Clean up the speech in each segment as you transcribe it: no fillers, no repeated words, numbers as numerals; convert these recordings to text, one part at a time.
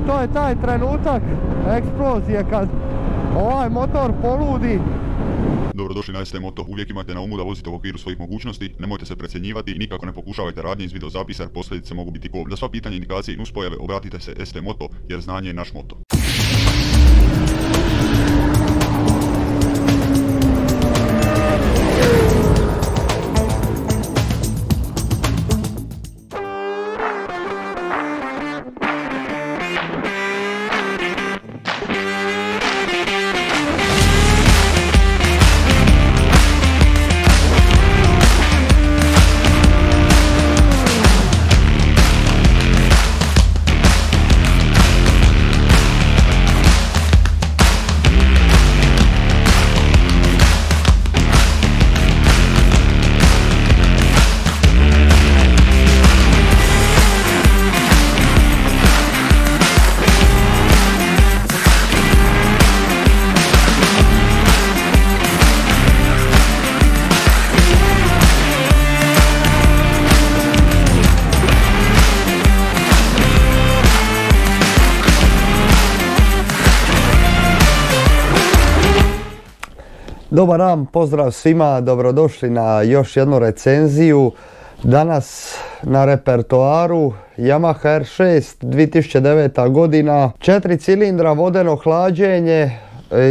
to je taj trenutak eksplozije kad ovaj motor poludi. Dobrodošli na ST Moto, uvijek imate na umu da vozite u okviru svojih mogućnosti, nemojte se precjenjivati i nikako ne pokušavajte radnje iz videozapisa jer posljedice mogu biti kobne. Za sva pitanja, indikacije i nuspojave obratite se ST Moto jer znanje je naš moto. Dobar dan, pozdrav svima, dobrodošli na još jednu recenziju. Danas na repertoaru Yamaha R6 2009. godina, 4 cilindra, vodeno hlađenje,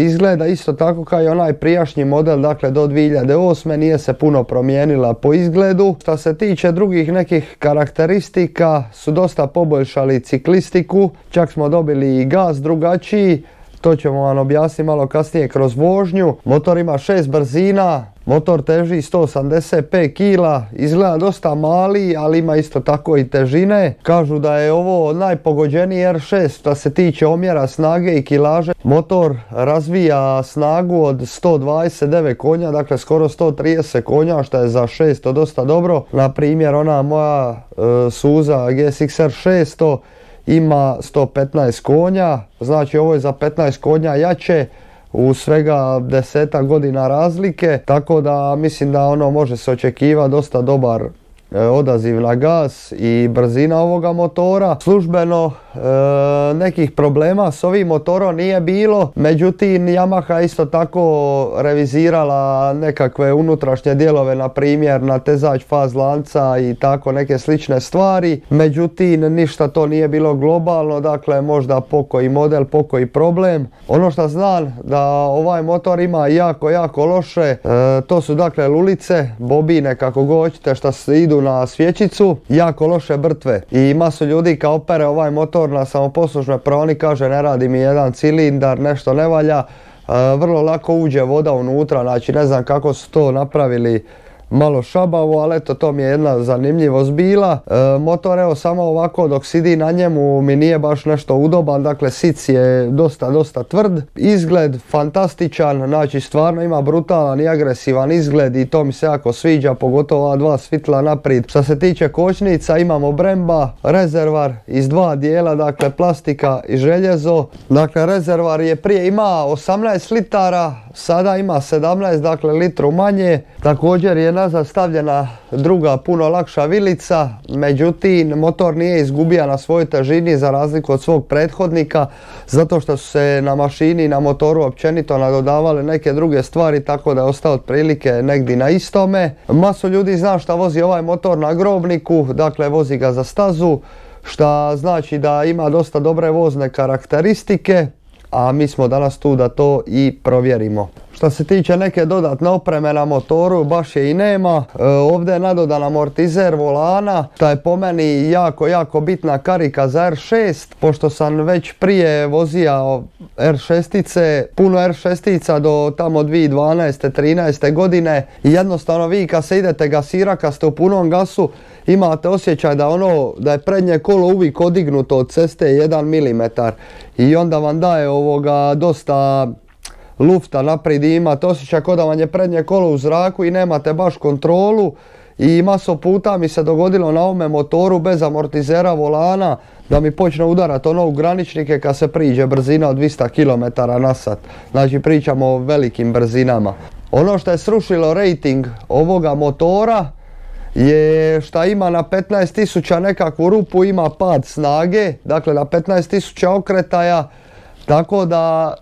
izgleda isto tako kao i onaj prijašnji model, dakle do 2008. Nije se puno promijenila po izgledu. Što se tiče drugih nekih karakteristika, su dosta poboljšali ciklistiku, čak smo dobili i gaz drugačiji. To ćemo vam objasniti malo kasnije kroz vožnju. Motor ima 6 brzina, motor teži 185 kg, izgleda dosta mali, ali ima isto tako i težine. Kažu da je ovo najpogođeniji R6 što se tiče omjera snage i kilaže. Motor razvija snagu od 129 konja, dakle skoro 130 konja, što je za 600 dosta dobro. Na primjer, ona moja Suza GSX-R 600 ima 115 konja, znači ovo je za 15 konja jače u svega 10 godina razlike, tako da mislim da ono može se očekivati dosta dobar odaziv na gas i brzina ovoga motora. Službeno nekih problema s ovim motorom nije bilo, međutim Yamaha isto tako revizirala nekakve unutrašnje dijelove, na primjer natezač faz lanca i tako neke slične stvari, međutim ništa to nije bilo globalno, dakle možda pokoji model, pokoji problem. Ono što znam da ovaj motor ima jako loše, to su dakle lulice, bobine, kako god hoćete, što se idu na svječicu, jako loše brtve i masu ljudi kao opere ovaj motor na samoposlušnoj praoni, kaže ne radi mi jedan cilindar, nešto ne valja, vrlo lako uđe voda unutra, znači ne znam kako su to napravili, malo šabavo, ali eto to mi je jedna zanimljivost bila. Motor evo samo ovako dok sidi na njemu mi nije baš nešto udoban, dakle sic je dosta tvrd. Izgled fantastičan, znači stvarno ima brutalan i agresivan izgled i to mi se jako sviđa, pogotovo ova dva svitla naprijed. Što se tiče kočnica imamo Bremba, rezervar iz dva dijela, dakle plastika i željezo. Dakle rezervar je prije ima 18 litara, sada ima 17, dakle litru manje. Također je nazad stavljena druga puno lakša vilica, međutim motor nije izgubio na svojoj težini za razliku od svog prethodnika, zato što su se na mašini i na motoru općenito nadodavale neke druge stvari, tako da je ostao otprilike negdje na istome. Masu ljudi zna šta vozi ovaj motor na grobniku, dakle vozi ga za stazu, šta znači da ima dosta dobre vozne karakteristike, a mi smo danas tu da to i provjerimo. Što se tiče neke dodatne opreme na motoru, baš je i nema. Ovdje je nadodan amortizer volana, što je po meni jako bitna karika za R6, pošto sam već prije vozio R6-ice, puno R6-ica do tamo 2012. 13. godine i jednostavno vi kad se idete gasira, kad ste u punom gasu, imate osjećaj da je prednje kolo uvijek odignuto od ceste 1 mm i onda vam daje dosta lufta naprijed i imate osjećaj kao da vam je prednje kolo u zraku i nemate baš kontrolu. I maso puta mi se dogodilo na ovome motoru bez amortizera volana da mi počne udarati u graničnike kad se priđe brzina od 200 km/h. Znači pričamo o velikim brzinama. Ono što je srušilo rating ovoga motora je šta ima na 15.000 nekakvu rupu, ima pad snage, dakle na 15.000 okretaja, tako da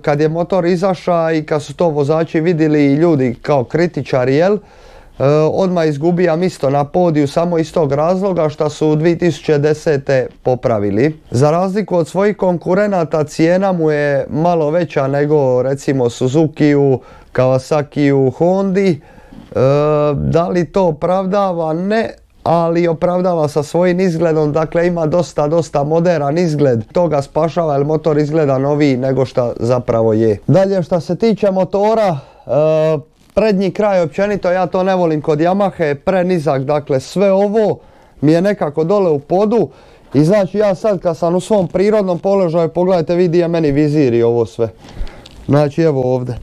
kad je motor izašao i kad su to vozači vidjeli i ljudi kao kritičari, jel, odmah izgubija mjesto na podiju samo iz tog razloga što su 2010. popravili. Za razliku od svojih konkurenata cijena mu je malo veća nego recimo Suzukiju, Kawasakiju, Hondi. Da li to opravdava? Ne, ali opravdava sa svojim izgledom, dakle ima dosta moderan izgled. To ga spašava jer motor izgleda noviji nego što zapravo je. Dalje što se tiče motora, prednji kraj općenito ja to ne volim kod Yamahe, prenizak, dakle sve ovo mi je nekako dole u podu i znači ja sad kad sam u svom prirodnom položaju, pogledajte vidi je meni vizir i ovo sve. Znači evo ovdje.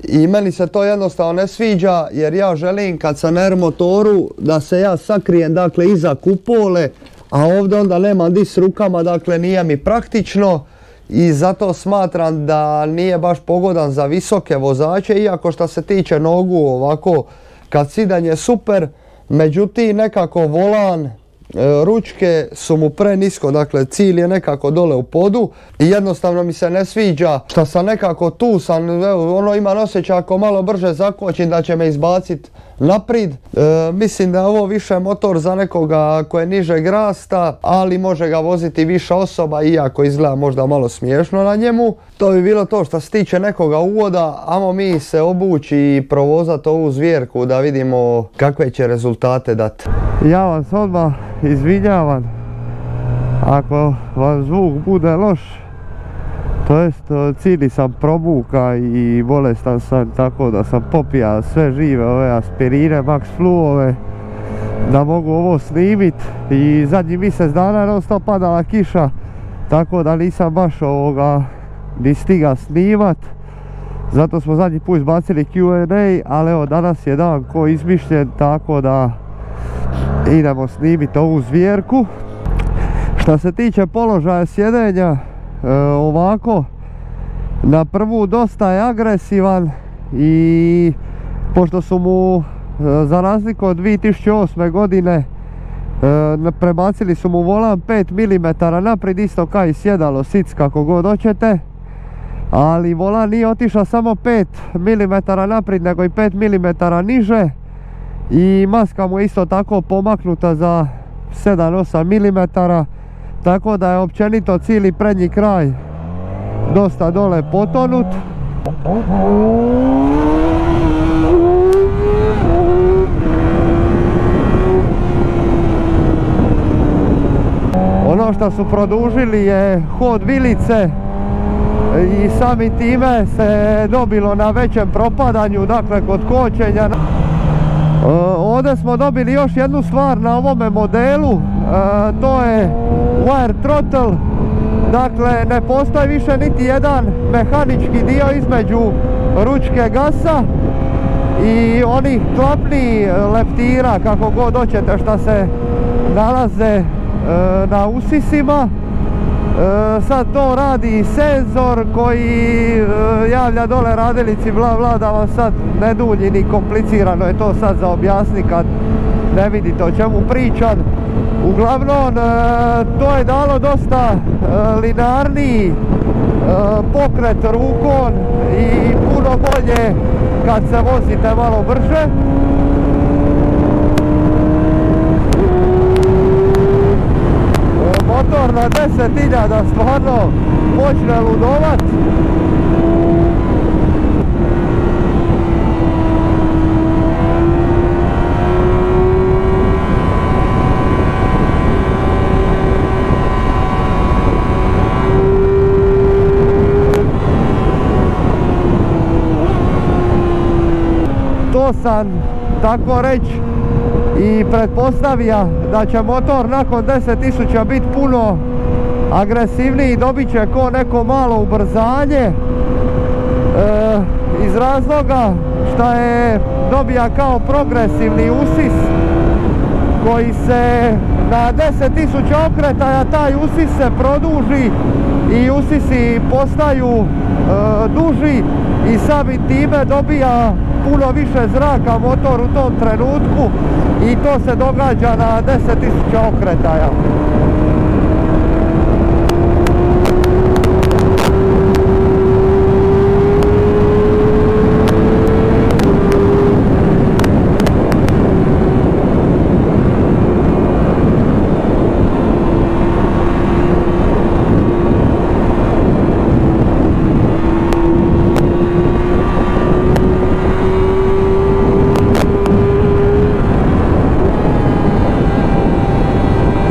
I meni se to jednostavno ne sviđa jer ja želim kad sam na R motoru da se ja sakrijem dakle iza kupole, a ovdje onda nemam di s rukama, dakle nije mi praktično. I zato smatram da nije baš pogodan za visoke vozače, iako što se tiče nogu ovako kad sidan je super, međutim nekako volan, ručke su mu prenisko, dakle cilj je nekako dole u podu i jednostavno mi se ne sviđa što sam nekako tu, imam osjećaj ako malo brže zakočim da će me izbaciti naprijed. Mislim da je ovo više motor za nekoga koje je nižeg rasta, ali može ga voziti više osoba, iako izgleda možda malo smiješno na njemu. To bi bilo to što se tiče nekoga uvoda, ajmo mi se obući i provozati ovu zvjerku da vidimo kakve će rezultate dati. Ja vam se odmah izvinjavam ako vam zvuk bude loš, to jest cijeli sam probuka i bolestan sam, tako da sam popija sve žive ove aspirine, Max Fluove da mogu ovo snimit i zadnji mjesec dana non stop padala kiša, tako da nisam baš ni stiga snimat, zato smo zadnji put izbacili Q&A, ali evo danas je dan ko izmišljen, tako da idemo snimiti ovu zvjerku. Što se tiče položaja sjedenja, ovako na prvu dosta je agresivan i pošto su mu za razliku od 2008. godine prebacili su mu volan 5 mm naprijed, isto kao i sjedalo, sic kako god hoćete, ali volan nije otišao samo 5 mm naprijed nego i 5 mm niže i maska mu je isto tako pomaknuta za 7-8 mm, tako da je općenito cijeli prednji kraj dosta dole potonut. Ono što su produžili je hod vilice i samim time se dobilo na većem propadanju, dakle kod kočenja. Ovdje smo dobili još jednu stvar na ovome modelu, to je wire throttle, dakle ne postoji više niti jedan mehanički dio između ručke gasa i onih klapnih leptira, kako god hoćete, što se nalaze na usisima. Sad to radi senzor koji javlja dole radilici bla bla, da vam sad ne dulji ni komplicirano je to sad za objasniti kad ne vidite o čemu pričam. Uglavnom to je dalo dosta linearniji pokret rukom i puno bolje kad se vozite malo brže. Motor na 10.000 stvarno počne ludovat. To sam tako reći i pretpostavija da će motor nakon 10.000 biti puno agresivniji i dobit će ko neko malo ubrzanje iz razloga što je dobija kao progresivni usis koji se na 10.000 okretaja taj usis se produži i usisi postaju duži i samim time dobija puno više zraka motor u tom trenutku i to se događa na 10.000 okretaja.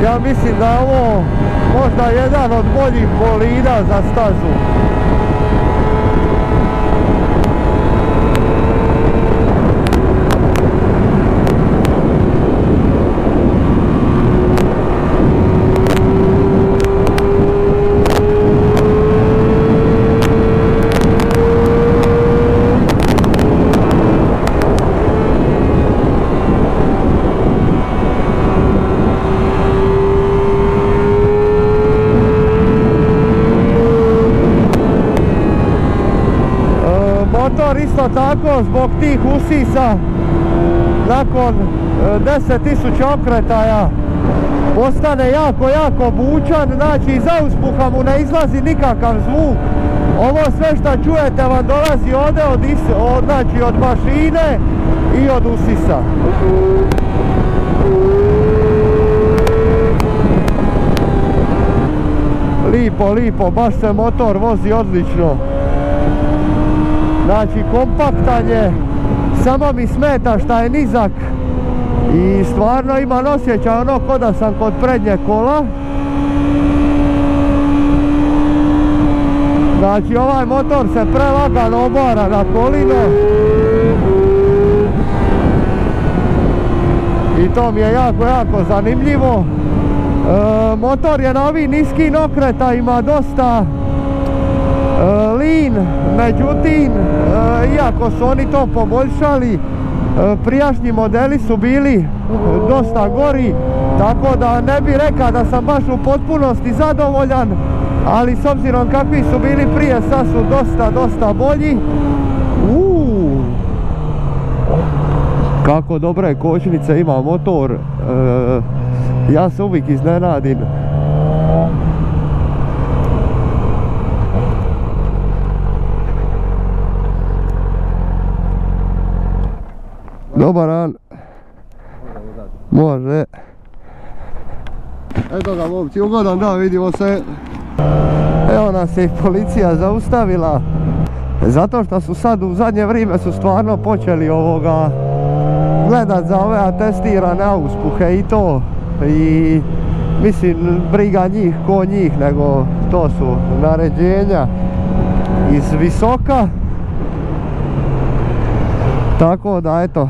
Ja mislim da je ovo možda jedan od boljih bolida za stazu. Motor isto tako zbog tih usisa nakon 10.000 okretaja postane jako bučan, znači iza uspuha mu ne izlazi nikakav zvuk. Ovo sve što čujete vam dolazi ovdje od mašine i od usisa. Lipo, baš se motor vozi odlično. Znači kompaktan je, samo mi smeta šta je nizak i stvarno imam osjećaj ono ko da sam kod prednje kola. Znači ovaj motor se prelagano obara na kolino i to mi je jako zanimljivo. Motor je na ovim niskim okretajima dosta lean, međutim, iako su oni to poboljšali, prijašnji modeli su bili dosta gori, tako da ne bi rekao da sam baš u potpunosti zadovoljan, ali s obzirom kakvi su bili prije, sad su dosta bolji. Kako dobre kočnice ima motor, ja se uvijek iznenadim. Dobar dan. Može. Eto ga momci, ugodan dan, vidimo se. Evo nas je policija zaustavila. Zato što su sad u zadnje vrijeme su stvarno počeli gledat za ove atestirane auspuhe i to. I mislim, briga njih ko njih, nego to su naređenja iz visoka. Tako da eto,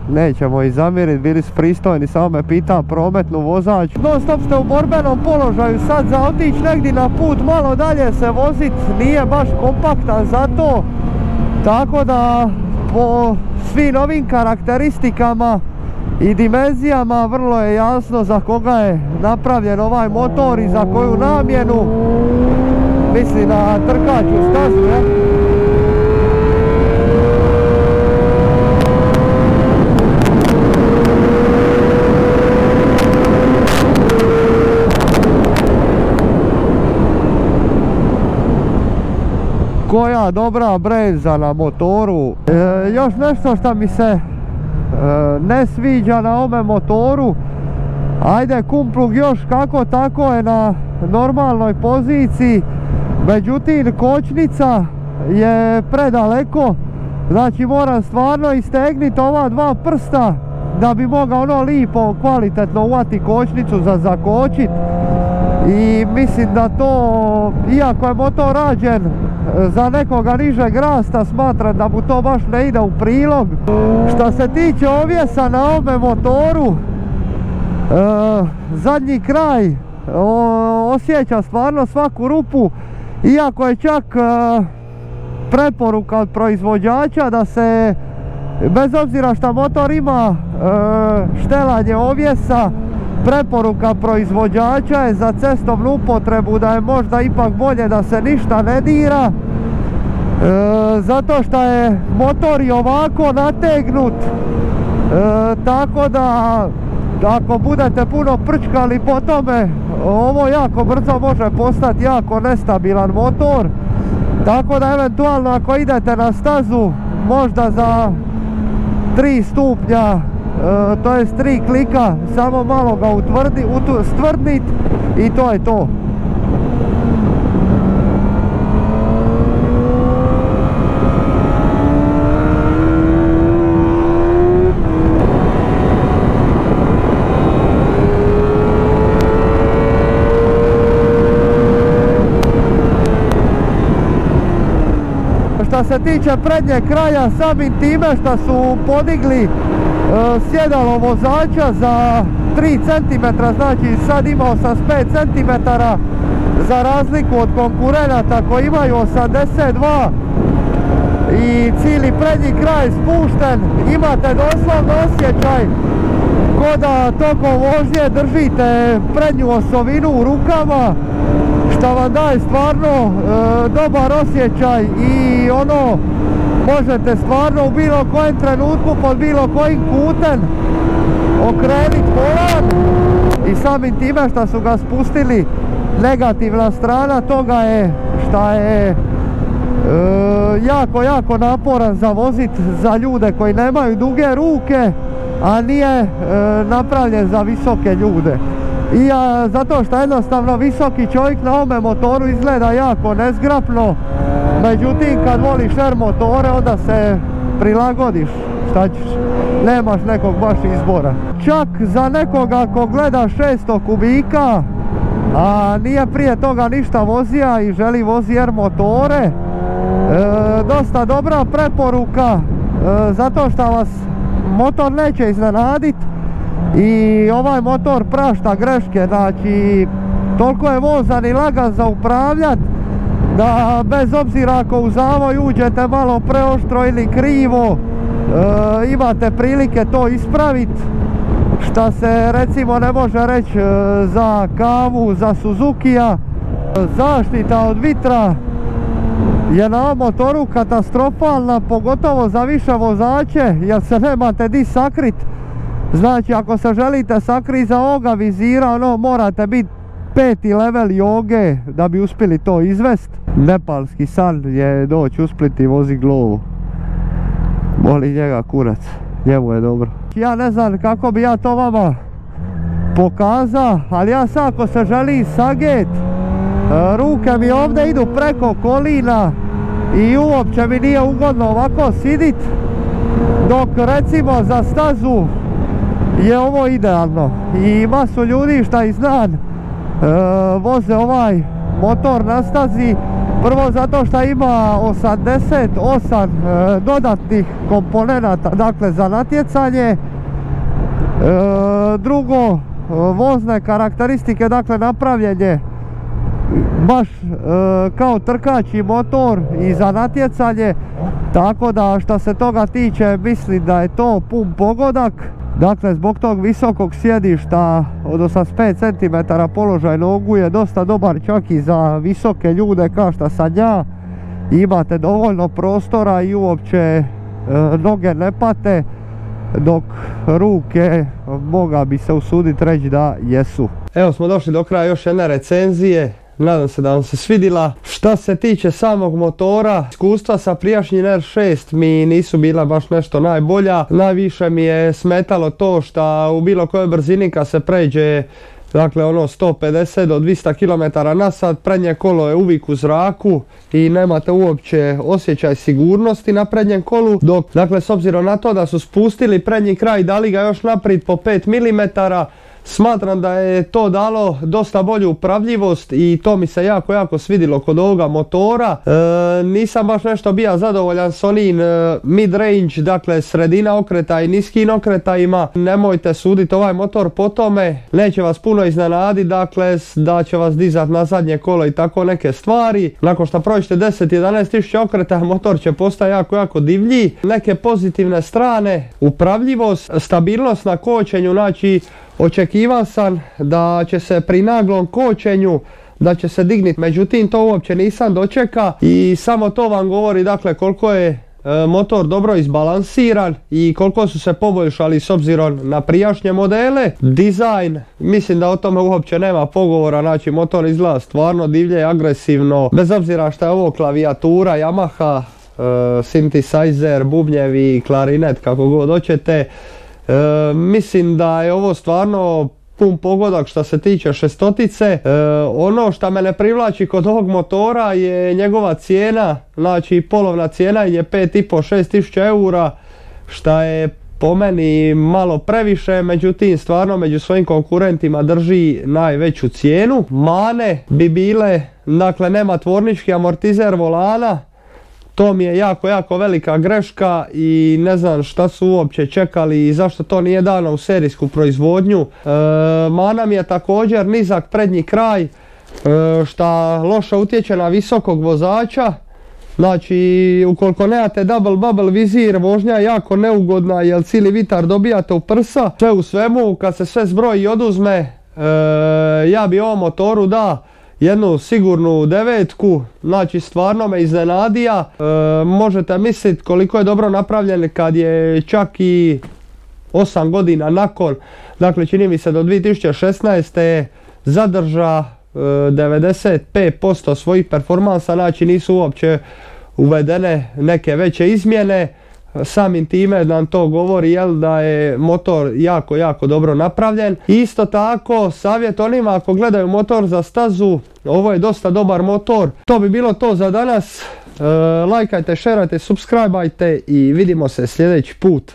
nećemo ih zamjeriti, bili su pristojni, samo me pita prometnu vozač. Non stop ste u borbenom položaju, sad za otići negdje na put malo dalje se vozit nije baš kompaktan za to. Tako da po svim ovim karakteristikama i dimenzijama vrlo je jasno za koga je napravljen ovaj motor i za koju namjenu. Misli na trkaću stazu, je? Koja dobra breza na motoru. Još nešto što mi se ne sviđa na ovome motoru, ajde kumplug još kako tako je na normalnoj poziciji, međutim kočnica je predaleko, znači moram stvarno istegnuti ova dva prsta da bi mogao lipo kvalitetno uvati kočnicu za zakočit. I mislim da to, iako je motor rađen za nekoga nižeg rasta, smatram da mu to baš ne ide u prilog. Što se tiče ovjesa na ovome motoru, zadnji kraj osjeća stvarno svaku rupu, iako je čak preporuka od proizvođača da se, bez obzira što motor ima štelanje ovjesa, preporuka proizvođača je za cestovnu upotrebu da je možda ipak bolje da se ništa ne dira. zato što je motor i ovako nategnut, tako da ako budete puno prčkali po tome, ovo jako brzo može postati jako nestabilan motor. Tako da eventualno ako idete na stazu možda za 3 stupnja, to jest 3 klika, samo malo ga stvrdnit i to je to. Što se tiče prednjeg kraja, samim time što su podigli sjedalo vozača za 3 cm, znači sad ima 85 cm, za razliku od konkurenata koji imaju 82 i cijeli prednji kraj spušten, imate doslovno osjećaj ko da tokom vožnje držite prednju osovinu u rukama, što vam daje stvarno dobar osjećaj i ono, možete stvarno u bilo kojem trenutku pod bilo kojim kutem okreniti volan i samim time što su ga spustili, negativna strana toga je što je jako naporan za vozit za ljude koji nemaju duge ruke, a nije napravljen za visoke ljude. I zato što jednostavno visoki čovjek na ovome motoru izgleda jako nezgrapno, međutim kad voliš R motore onda se prilagodiš, šta ćeš, nemaš nekog baš izbora. Čak za nekoga ko gleda 600 kubika, a nije prije toga ništa vozija i želi vozi R motore, dosta dobra preporuka, zato što vas motor neće iznenaditi i ovaj motor prašta greške, znači toliko je vozan i lagan za upravljat da bez obzira ako u zavoj uđete malo preoštro ili krivo, imate prilike to ispraviti, šta se recimo ne može reći za Kavu, za Suzukija. Zaštita od vitra je na ovom motoru katastrofalna, pogotovo za više vozače, jer se nemate di sakrit. Znači ako se želite sakriti za ovoga vizira, ono morate biti 5. level joge da bi uspjeli to izvest. Nepalski san je doći u Split i vozi glovu. Boli njega kurac, njemu je dobro. Ja ne znam kako bi ja to vama pokazao, ali ja sad ako se želi saget, ruke mi ovdje idu preko kolina i uopće mi nije ugodno ovako sidit, dok recimo za stazu je ovo idealno. I masu ljudi šta i znam voze ovaj motor na stazi, prvo zato što ima 88 dodatnih komponenata, dakle za natjecanje, drugo vozne karakteristike, dakle napravljenje baš kao trkaći motor i za natjecanje, tako da što se toga tiče mislim da je to pun pogodak. Dakle zbog tog visokog sjedišta od 85 cm položaj nogu je dosta dobar čak i za visoke ljude kao što sam ja. Imate dovoljno prostora i uopće noge ne pate, dok ruke moga bi se usuditi reći da jesu. Evo smo došli do kraja još jedne recenzije. Nadam se da vam se svidila. Šta se tiče samog motora, iskustva sa prijašnjim R6 mi nisu bila baš nešto najbolja. Najviše mi je smetalo to što u bilo kojoj brzini kad se pređe, dakle ono 150 do 200 km/h, prednje kolo je uvijek u zraku i nemate uopće osjećaj sigurnosti na prednjem kolu, dok dakle s obzirom na to da su spustili prednji kraj i dali ga još naprijed po 5 mm, smatram da je to dalo dosta bolju upravljivost i to mi se jako svidilo kod ovoga motora. Nisam baš nešto bio zadovoljan s onim mid-range, dakle sredina okreta i niskim okretajima. Nemojte suditi ovaj motor po tome, neće vas puno iznenaditi, dakle da će vas dizati na zadnje kolo i tako neke stvari. Nakon što prođete 10-11 tisuća okreta, motor će postati jako divlji. Neke pozitivne strane, upravljivost, stabilnost na kočenju, znači očekivao sam da će se pri naglom kočenju da će se digniti, međutim to uopće nisam dočeka i samo to vam govori dakle koliko je motor dobro izbalansiran i koliko su se poboljšali s obzirom na prijašnje modele. Dizajn, mislim da o tome uopće nema pogovora, znači motor izgleda stvarno divlje, agresivno, bez obzira što je ovo klavijatura Yamaha, synthesizer, bubnjevi, klarinet, kako god hoćete. Mislim da je ovo stvarno pun pogodak što se tiče šestotice. Ono što me ne privlači kod ovog motora je njegova cijena, znači polovna cijena je 5,5-6 tisuća eura, što je po meni malo previše, međutim stvarno među svojim konkurentima drži najveću cijenu. Mane bi bile, dakle nema tvornički amortizer volana, to mi je jako velika greška i ne znam šta su uopće čekali i zašto to nije dano u serijsku proizvodnju. Mana mi je također nizak prednji kraj, šta loše utječe na visokog vozača. Znači, ukoliko nemate double bubble vizir, vožnja je jako neugodna jer cijeli vitar dobijate u prsa. Sve u svemu, kad se sve zbroji i oduzme, ja bi ovom motoru da jednu sigurnu 9, znači stvarno me iznenadija. Možete misliti koliko je dobro napravljen kad je čak i 8 godina nakon, dakle čini mi se do 2016. zadrža 95% svojih performansa, znači nisu uopće uvedene neke veće izmjene. Samim time nam to govori da je motor jako dobro napravljen. Isto tako savjet onima ako gledaju motor za stazu, ovo je dosta dobar motor. To bi bilo to za danas. Lajkajte, šerajte, subscribeajte i vidimo se sljedeći put.